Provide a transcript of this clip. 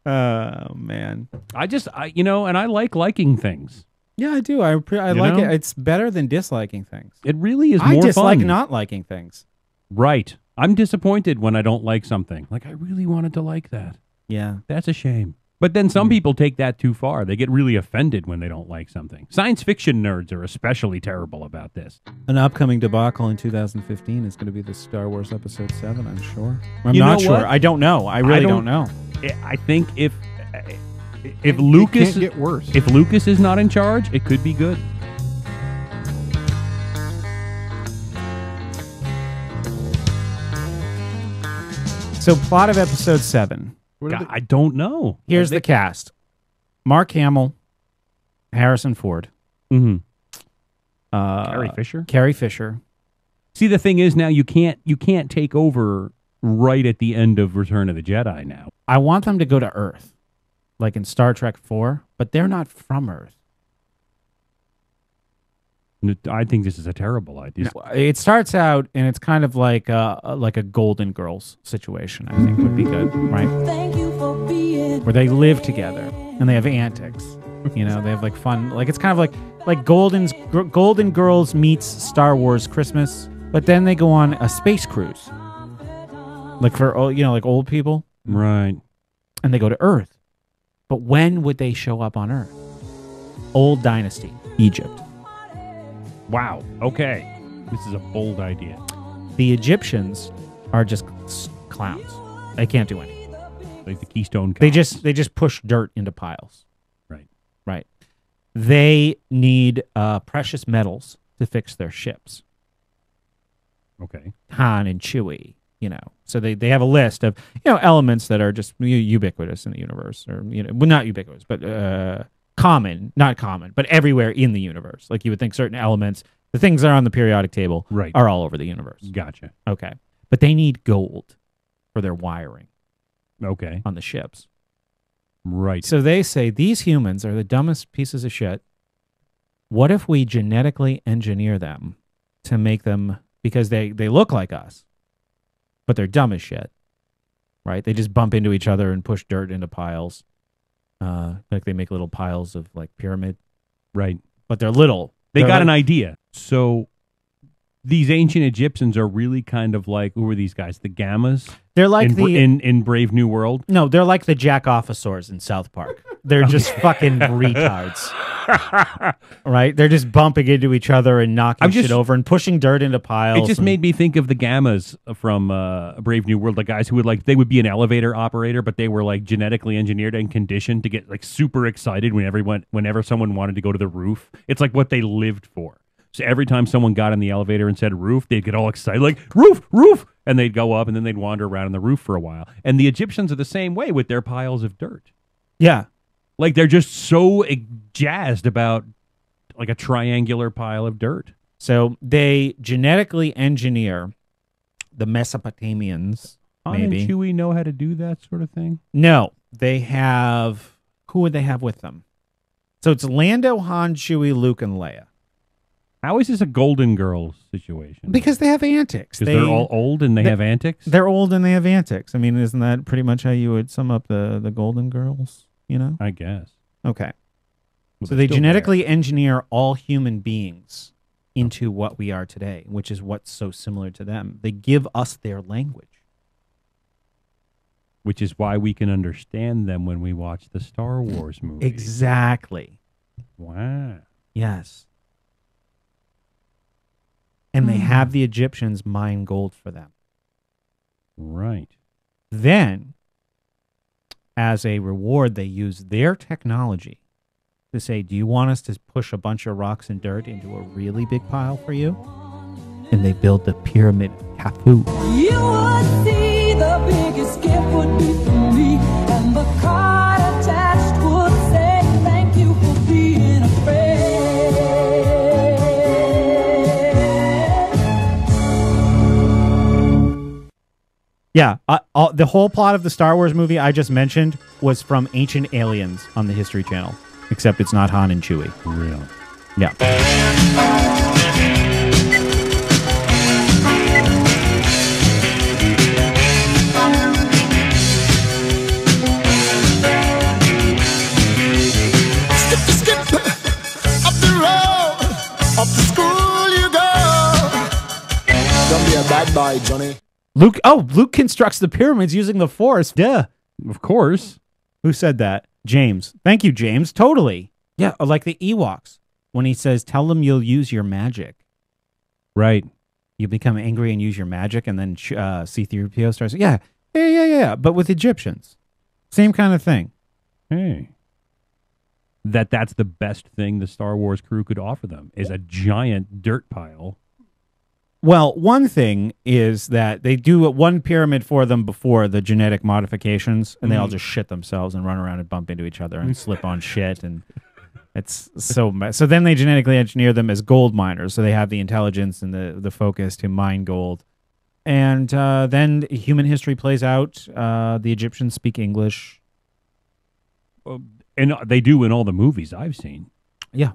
Oh man. And I like liking things. Yeah, I do. I like it. It's better than disliking things. It really is I more dislike fun. not liking things. Right. I'm disappointed when I don't like something. Like, I really wanted to like that. Yeah. That's a shame. But then some people take that too far. They get really offended when they don't like something. Science fiction nerds are especially terrible about this. An upcoming debacle in 2015 is going to be the Star Wars Episode 7, I'm sure. I'm You not know sure. what? I don't know. I really don't know. I think if It Lucas can't get worse. if Lucas is not in charge, it could be good. So, plot of Episode 7. God, I don't know. Here's the cast. Mark Hamill, Harrison Ford, Mm-hmm. Carrie Fisher. See, the thing is now you can't take over right at the end of Return of the Jedi now. I want them to go to Earth, like in Star Trek 4, but they're not from Earth. I think this is a terrible idea. It starts out, and it's kind of like a Golden Girls situation, I think would be good, right? Thank you for being Where they live together, and they have antics. You know, they have like fun, like it's kind of like Golden Girls meets Star Wars Christmas, but then they go on a space cruise, like for like old people, Right. and they go to Earth. But when would they show up on Earth? Old Dynasty, Egypt. Wow. Okay. This is a bold idea. The Egyptians are just clowns. They can't do anything. Like the Keystone They Cops. just push dirt into piles. Right. Right. They need precious metals to fix their ships. Okay. Han and Chewie, So they have a list of, elements that are just ubiquitous in the universe, or well, not ubiquitous, but not common, but everywhere in the universe. Like you would think certain elements, the things that are on the periodic table, Right. are all over the universe. Gotcha. Okay. But they need gold for their wiring Okay. on the ships. Right. So they say these humans are the dumbest pieces of shit. What if we genetically engineer them to make them, because they look like us, but they're dumb as shit, right? They just bump into each other and push dirt into piles. Like they make little piles of like pyramid, Right. but they're little. They got an idea. So these ancient Egyptians are really kind of like, who are these guys? The Gammas? They're like in Brave New World? No, they're like the Jack-Offisaurs in South Park. They're just fucking retards. Right? They're just bumping into each other and knocking shit over and pushing dirt into piles. It just made me think of the Gammas from Brave New World, the guys who they would be an elevator operator, but they were like genetically engineered and conditioned to get like super excited whenever someone wanted to go to the roof. It's like what they lived for. So every time someone got in the elevator and said roof, they'd get all excited, like roof, roof, and they'd go up and then they'd wander around on the roof for a while. And the Egyptians are the same way with their piles of dirt. Yeah. Like they're just so jazzed about like a triangular pile of dirt. So they genetically engineer the Mesopotamians. Han and Chewie know how to do that sort of thing? No, they have. Who would they have with them? So it's Lando, Han, Chewie, Luke, and Leia. How is this a Golden Girls situation? Because they have antics. Because they're all old and they have antics? They're old and they have antics. I mean, isn't that pretty much how you would sum up the Golden Girls? I guess. Okay. Well, So they genetically engineer all human beings into what we are today, which is what's so similar to them. They give us their language. Which is why we can understand them when we watch the Star Wars movies. Exactly. Wow. Yes. And they have the Egyptians mine gold for them. Right. Then, as a reward, they use their technology to say, do you want us to push a bunch of rocks and dirt into a really big pile for you? And they build the Pyramid of Khufu. You would see the biggest gift would be for me, and the card attached would say, thank you for being a friend. Yeah, the whole plot of the Star Wars movie I just mentioned was from Ancient Aliens on the History Channel, except it's not Han and Chewie. Real. Yeah. by Johnny. Luke constructs the pyramids using the Force. Duh. Of course. Who said that? James. Thank you, James. Totally. Yeah, like the Ewoks. When he says, tell them you'll use your magic. Right. You become angry and use your magic, and then C-3PO starts, yeah. But with Egyptians. Same kind of thing. Hey. That's the best thing the Star Wars crew could offer them, is a giant dirt pile. Well, one thing is that they do one pyramid for them before the genetic modifications, and they all just shit themselves and run around and bump into each other and slip on shit, and it's so then they genetically engineer them as gold miners, so they have the intelligence and the focus to mine gold. And then human history plays out. The Egyptians speak English. And they do in all the movies I've seen. Yeah.